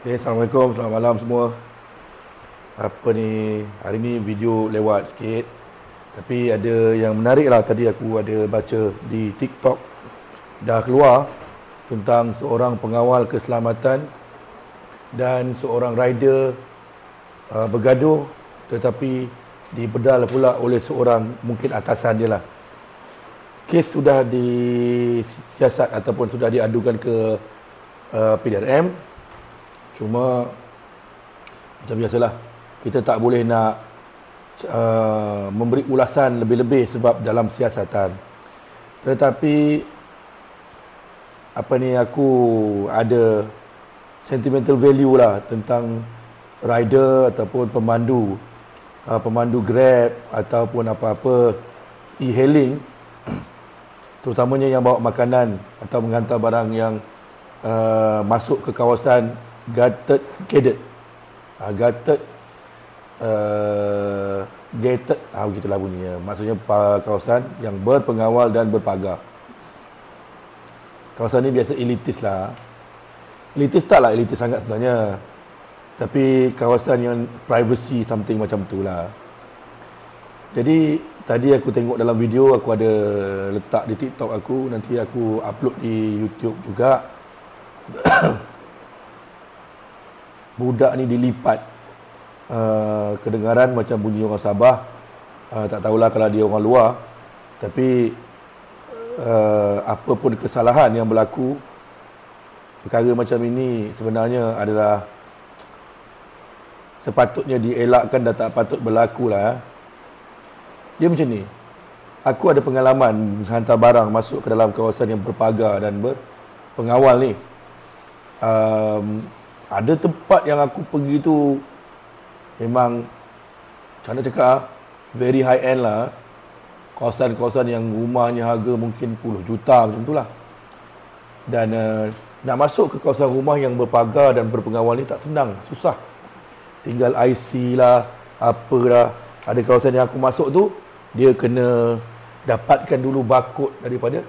Okay, Assalamualaikum, selamat malam semua. Apa ni, hari ni video lewat sikit. Tapi ada yang menarik lah. Tadi aku ada baca di TikTok. Dah keluar tentang seorang pengawal keselamatan dan seorang rider bergaduh, tetapi dibedal pula oleh seorang mungkin atasan dia lah. Kes sudah disiasat ataupun sudah diadukan ke PDRM. Cuma macam biasalah, kita tak boleh nak memberi ulasan lebih-lebih sebab dalam siasatan. Tetapi apa ni, aku ada sentimental value lah tentang rider ataupun pemandu Grab ataupun apa-apa e-hailing, terutamanya yang bawa makanan atau menghantar barang yang masuk ke kawasan gated begitulah bunyinya. Maksudnya kawasan yang berpengawal dan berpagar. Kawasan ni biasa elitis lah. Elitis taklah elitis sangat sebenarnya, tapi kawasan yang privacy something macam tu lah. Jadi tadi aku tengok dalam video, aku ada letak di TikTok aku, nanti aku upload di YouTube juga. Budak ni dilipat, kedengaran macam bunyi orang Sabah, tak tahulah kalau dia orang luar. Tapi apa pun kesalahan yang berlaku, perkara macam ini sebenarnya adalah sepatutnya dielakkan dan tak patut berlaku lah. Dia macam ni, aku ada pengalaman hantar barang masuk ke dalam kawasan yang berpagar dan berpengawal ni. Ada tempat yang aku pergi tu memang, macam nak cakap, very high end lah. Kawasan-kawasan yang rumahnya harga mungkin puluh juta macam tu lah. Dan nak masuk ke kawasan rumah yang berpagar dan berpengawal ni tak senang, susah. Tinggal IC lah, apa lah. Ada kawasan yang aku masuk tu, dia kena dapatkan dulu barcode daripada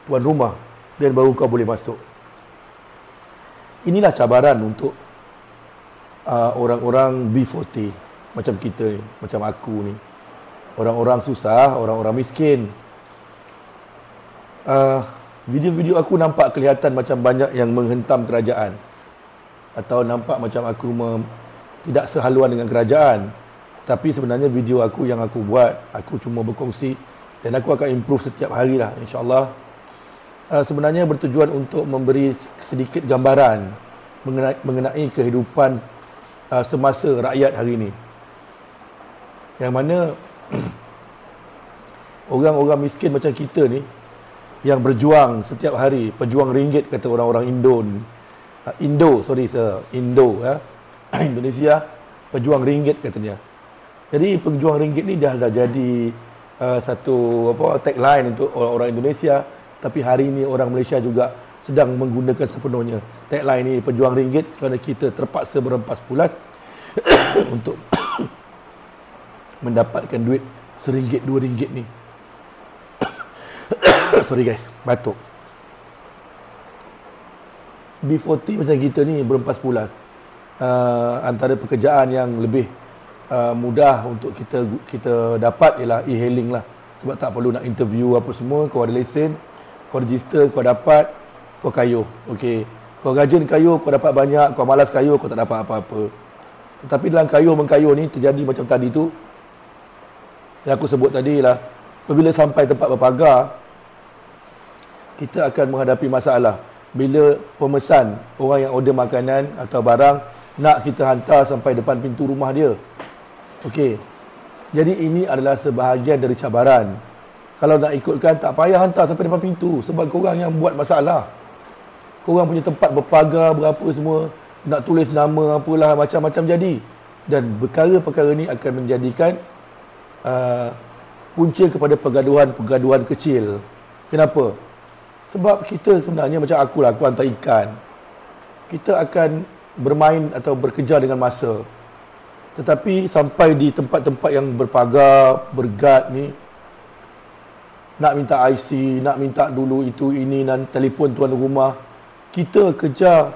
tuan rumah, dan baru kau boleh masuk. Inilah cabaran untuk orang-orang B40 macam kita ni, macam aku ni. Orang-orang susah, orang-orang miskin. Video-video aku nampak kelihatan macam banyak yang menghentam kerajaan, atau nampak macam aku tidak sehaluan dengan kerajaan. Tapi sebenarnya video aku yang aku buat, aku cuma berkongsi, dan aku akan improve setiap hari lah, insyaAllah. Sebenarnya bertujuan untuk memberi sedikit gambaran mengenai kehidupan semasa rakyat hari ini, yang mana orang-orang miskin macam kita ni yang berjuang setiap hari, pejuang ringgit kata orang-orang Indonesia, pejuang ringgit katanya. Jadi pejuang ringgit ni dah jadi satu tagline untuk orang-orang Indonesia. Tapi hari ini orang Malaysia juga sedang menggunakan sepenuhnya tagline ni, pejuang ringgit, kerana kita terpaksa berempas pulas untuk mendapatkan duit RM1, RM2 ni. Sorry guys, batuk. B40 macam kita ni berempas pulas. Antara pekerjaan yang lebih mudah untuk kita dapat ialah e-hailing lah. Sebab tak perlu nak interview apa semua, kau ada lesen, kau register, kau dapat, kau kayuh. Okey. Kau rajin kayuh, kau dapat banyak. Kau malas kayuh, kau tak dapat apa-apa. Tetapi dalam kayuh-mengkayuh ni terjadi macam tadi tu, yang aku sebut tadi lah, apabila sampai tempat berpagar, kita akan menghadapi masalah. Bila pemesan, orang yang order makanan atau barang, nak kita hantar sampai depan pintu rumah dia. Okey. Jadi ini adalah sebahagian dari cabaran. Kalau nak ikutkan, tak payah hantar sampai depan pintu, sebab korang yang buat masalah. Korang punya tempat berpagar, berapa semua, nak tulis nama apalah, macam-macam jadi. Dan perkara-perkara ni akan menjadikan punca kepada pergaduhan kecil. Kenapa? Sebab kita sebenarnya, macam aku hantar ikan. Kita akan bermain atau berkejar dengan masa. Tetapi sampai di tempat-tempat yang berpagar, bergad ni, nak minta IC, nak minta dulu itu, ini, dan telefon tuan rumah. Kita kejar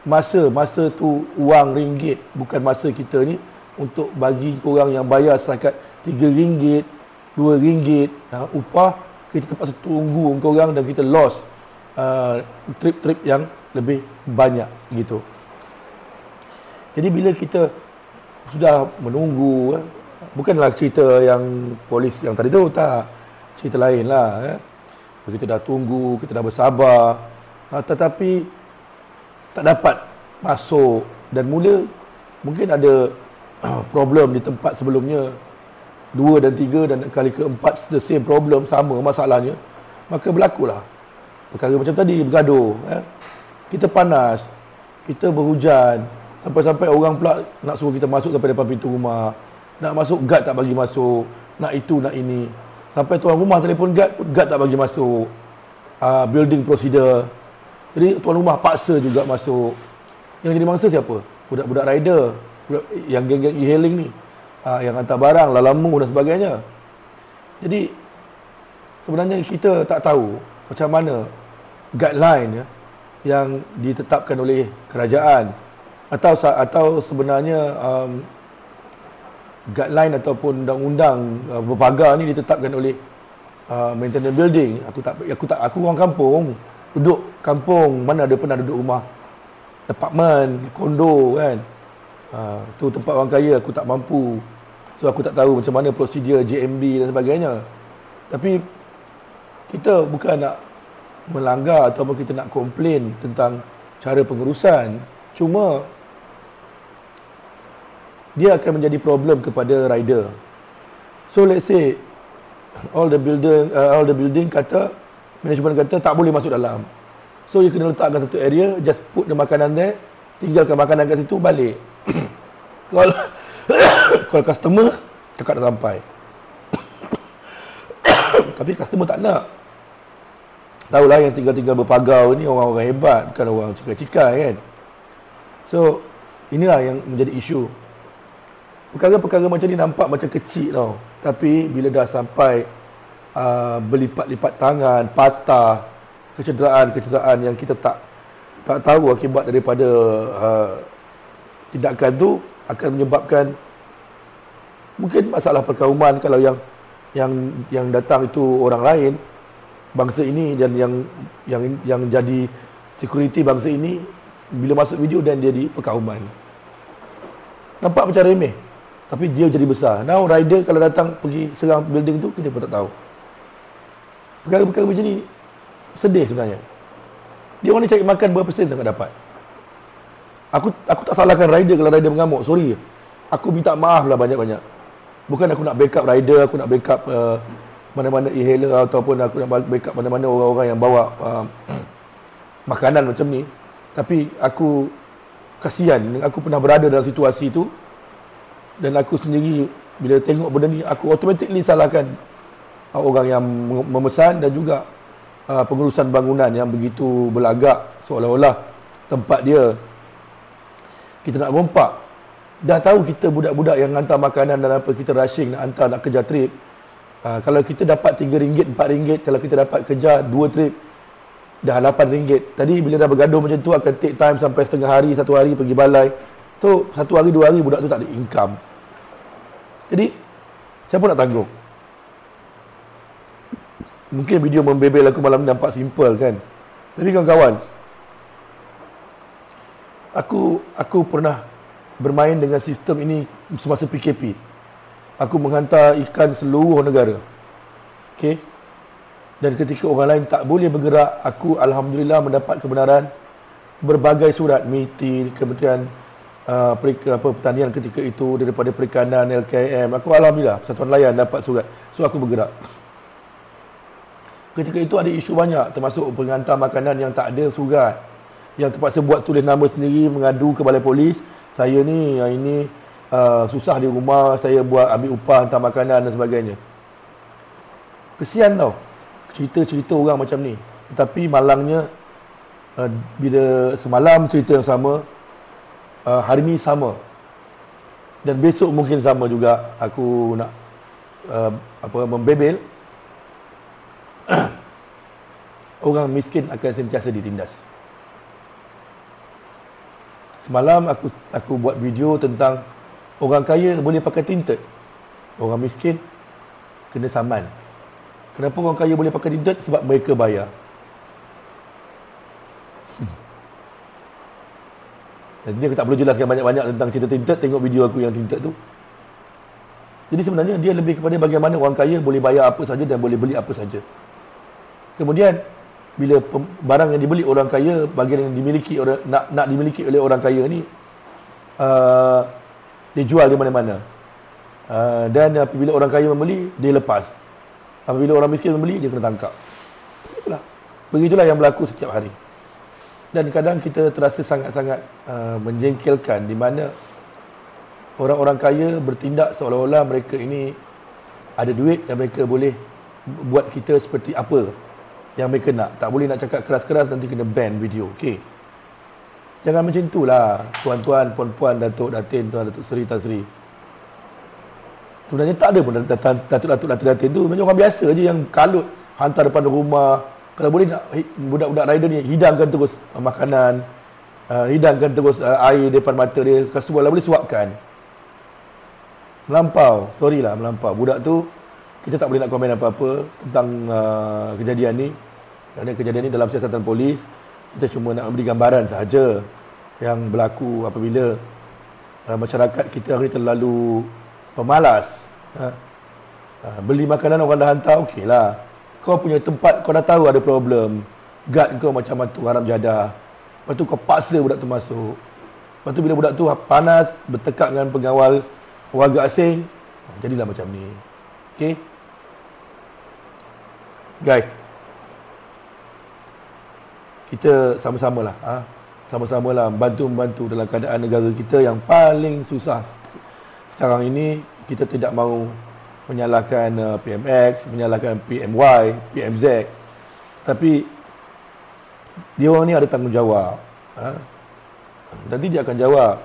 masa tu wang ringgit, bukan masa kita ni untuk bagi korang yang bayar setakat RM3, RM2 upah, kita terpaksa tunggu korang dan kita lost trip-trip yang lebih banyak gitu. Jadi bila kita sudah menunggu, bukanlah cerita yang polis yang tadi tu, tak, cerita lain lah. Kita dah tunggu, kita dah bersabar, tetapi tak dapat masuk, dan mula mungkin ada problem di tempat sebelumnya 2 dan 3 dan kali keempat the same problem, sama masalahnya, maka berlakulah perkara macam tadi, bergaduh. Kita panas, kita berhujan, sampai-sampai orang pula nak suruh kita masuk sampai depan pintu rumah, nak masuk guard tak bagi masuk, nak itu nak ini, sampai tuan rumah telefon guard tak bagi masuk, building procedure. Jadi tuan rumah paksa juga masuk. Yang jadi mangsa siapa? Budak-budak rider, yang geng-geng e-hailing ni, yang hantar barang, Lalamu dan sebagainya. Jadi sebenarnya kita tak tahu macam mana guideline yang ditetapkan oleh kerajaan, atau sebenarnya guideline ataupun undang-undang berpagar ni ditetapkan oleh maintenance building. Aku orang kampung, duduk kampung, mana ada pernah duduk rumah apartmen, kondo kan. Tu tempat orang kaya, aku tak mampu. So aku tak tahu macam mana prosedur JMB dan sebagainya. Tapi kita bukan nak melanggar ataupun kita nak komplain tentang cara pengurusan. Cuma dia akan menjadi problem kepada rider. So let's say all the building kata, management kata tak boleh masuk dalam. So you kena letakkan satu area, just put the makanan there, tinggalkan makanan kat situ, balik. Kalau customer cakap dah sampai. Tapi customer tak nak. Tahulah yang tinggal-tinggal berpagau ni orang-orang hebat, bukan orang cikai-cikai kan. So inilah yang menjadi isu. Perkara-perkara macam ni nampak macam kecil tau, tapi bila dah sampai berlipat-lipat tangan, patah, kecederaan yang kita tak tahu akibat daripada tindakan tu, akan menyebabkan mungkin masalah perkauman kalau yang datang itu orang lain, bangsa ini, dan yang jadi security bangsa ini, bila masuk video dan dia di perkauman. Nampak macam remeh, tapi dia jadi besar. Now rider kalau datang pergi serang building tu, kita pun tak tahu. Perkara-perkara macam ni sedih sebenarnya. Dia orang ni cari makan berapa sen tak dapat. Aku tak salahkan rider kalau rider mengamuk, sorry. Aku minta maaf lah banyak-banyak. Bukan aku nak backup rider, aku nak backup mana-mana e-hailer, ataupun aku nak backup mana-mana orang-orang yang bawa makanan macam ni. Tapi aku kasihan, aku pernah berada dalam situasi tu, dan aku sendiri bila tengok benda ni, aku automatically salahkan orang yang memesan dan juga pengurusan bangunan yang begitu belagak, seolah-olah tempat dia kita nak rompak. Dah tahu kita budak-budak yang hantar makanan dan apa, kita rushing nak hantar, nak kejar trip. Kalau kita dapat RM3, RM4, kalau kita dapat kejar 2 trip, dah RM8. Tadi bila dah bergaduh macam tu, akan take time sampai setengah hari, 1 hari pergi balai. Tu 1 hari, 2 hari budak tu tak ada income. Jadi siapa nak tanggung? Mungkin video membebel aku malam ni nampak simple kan, tapi kawan-kawan, aku pernah bermain dengan sistem ini semasa PKP. Aku menghantar ikan seluruh negara. Okey. Dan ketika orang lain tak boleh bergerak, aku alhamdulillah mendapat kebenaran berbagai surat MITI, Kementerian Pertanian ketika itu, daripada Perikanan, LKM. Aku alhamdulillah Persatuan Nelayan dapat surat. So aku bergerak. Ketika itu ada isu banyak, termasuk penghantar makanan yang tak ada surat, yang terpaksa buat tulis nama sendiri, mengadu ke balai polis, saya ni ini susah di rumah, saya buat ambil upah hantar makanan dan sebagainya. Kesian tau cerita-cerita orang macam ni. Tetapi malangnya, bila semalam cerita yang sama, hari ni sama, dan besok mungkin sama juga, aku nak membebel. Orang miskin akan sentiasa ditindas. Semalam aku buat video tentang orang kaya boleh pakai tinted, orang miskin kena saman. Kenapa orang kaya boleh pakai tinted? Sebab mereka bayar. Jadi aku tak perlu jelaskan banyak-banyak tentang cerita tinted, tengok video aku yang tinted tu. Jadi sebenarnya dia lebih kepada bagaimana orang kaya boleh bayar apa saja dan boleh beli apa saja. Kemudian bila barang yang dibeli orang kaya, bahagian yang dimiliki nak dimiliki oleh orang kaya ni dijual di mana-mana. Dan apabila orang kaya membeli, dia lepas. Apabila orang miskin membeli, dia kena tangkap. Begitulah yang berlaku setiap hari. Dan kadang kita terasa sangat-sangat menjengkelkan di mana orang-orang kaya bertindak seolah-olah mereka ini ada duit dan mereka boleh buat kita seperti apa yang mereka nak. Tak boleh nak cakap keras-keras, nanti kena ban video. Okey. Jangan macam itulah, tuan-tuan, puan-puan, Datuk, Datin, Tuan Datuk Seri, Tan Sri. Sebenarnya tak ada pun Datuk, Datin tu. Sebenarnya orang biasa je yang kalut hantar depan rumah. Kalau boleh nak budak-budak rider ni hidangkan terus makanan, hidangkan terus air depan mata dia. Kalau boleh suapkan. Melampau, sorry lah melampau. Budak tu kita tak boleh nak komen apa-apa tentang kejadian ni. Kerana kejadian ni dalam siasatan polis, kita cuma nak memberi gambaran sahaja yang berlaku apabila masyarakat kita hari terlalu pemalas. Beli makanan orang dah hantar, okeylah. Kau punya tempat, kau dah tahu ada problem. Guard kau macam tu haram jadah. Lepas tu kau paksa budak tu masuk. Lepas tu bila budak tu panas, bertekak dengan pengawal warga asing, jadilah macam ni. Okay? Guys, kita sama-sama lah. Sama-sama lah membantu dalam keadaan negara kita yang paling susah. Sekarang ini, kita tidak mahu menyalahkan PMX, menyalahkan PMY, PMZ. Tapi dia orang ni ada tanggungjawab. Nanti dia akan jawab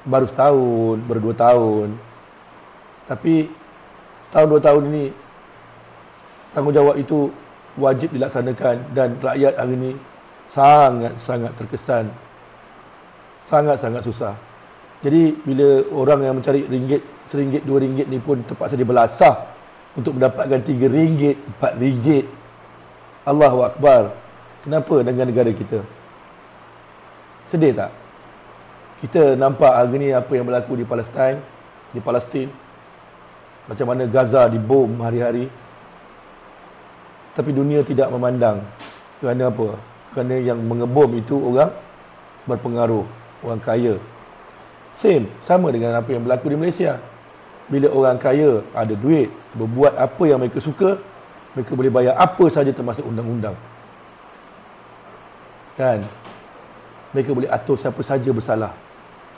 baru setahun, baru 2 tahun. Tapi setahun 2 tahun ini tanggungjawab itu wajib dilaksanakan dan rakyat hari ini sangat-sangat terkesan. Sangat-sangat susah. Jadi bila orang yang mencari RM1, RM2 ni pun terpaksa dia belasah untuk mendapatkan RM3, RM4. Allahu Akbar. Kenapa dengan negara kita? Sedih tak? Kita nampak hari ni apa yang berlaku di Palestin. Macam mana Gaza dibom hari-hari. Tapi dunia tidak memandang. Kerana apa? Kerana yang mengebom itu orang berpengaruh, orang kaya. Sama dengan apa yang berlaku di Malaysia. Bila orang kaya ada duit, berbuat apa yang mereka suka, mereka boleh bayar apa saja termasuk undang-undang. Kan? Mereka boleh atur siapa saja bersalah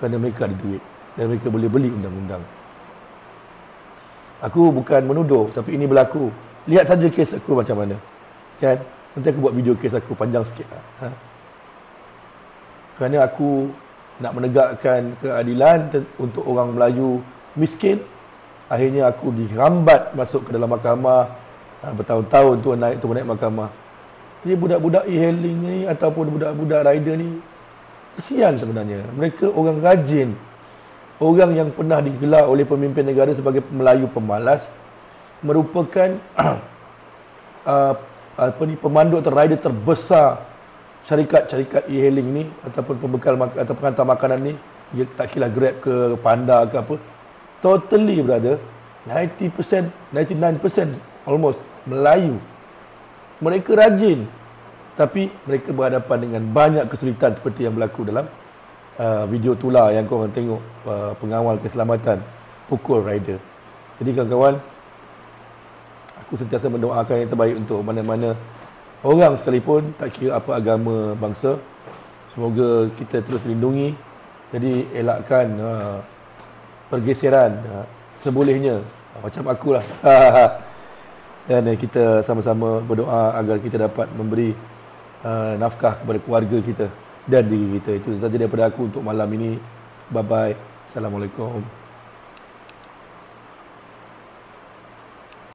kerana mereka ada duit dan mereka boleh beli undang-undang. Aku bukan menuduh, tapi ini berlaku. Lihat saja kes aku macam mana. Kan? Nanti aku buat video kes aku panjang sikit. Kerana aku nak menegakkan keadilan untuk orang Melayu miskin, akhirnya aku dihambat masuk ke dalam mahkamah. Bertahun-tahun tu naik mahkamah. Jadi budak-budak e-hailing ni ataupun budak-budak rider ni kesian sebenarnya. Mereka orang rajin. Orang yang pernah digelar oleh pemimpin negara sebagai Melayu pemalas merupakan pemandu atau rider terbesar syarikat-syarikat e-hailing ni ataupun pembekal atau pengantar makanan ni. Dia tak kira Grab ke Panda ke apa. Totally brother, 90%, 99% almost Melayu. Mereka rajin, tapi mereka berhadapan dengan banyak kesulitan seperti yang berlaku dalam video itulah yang korang tengok, pengawal keselamatan pukul rider. Jadi kawan-kawan, aku sentiasa mendoakan yang terbaik untuk mana-mana orang sekalipun, tak kira apa agama bangsa. Semoga kita terus lindungi. Jadi elakkan pergeseran sebolehnya, macam akulah. Dan kita sama-sama berdoa agar kita dapat memberi nafkah kepada keluarga kita dan diri kita. Itu sahaja daripada aku untuk malam ini. Bye-bye. Assalamualaikum.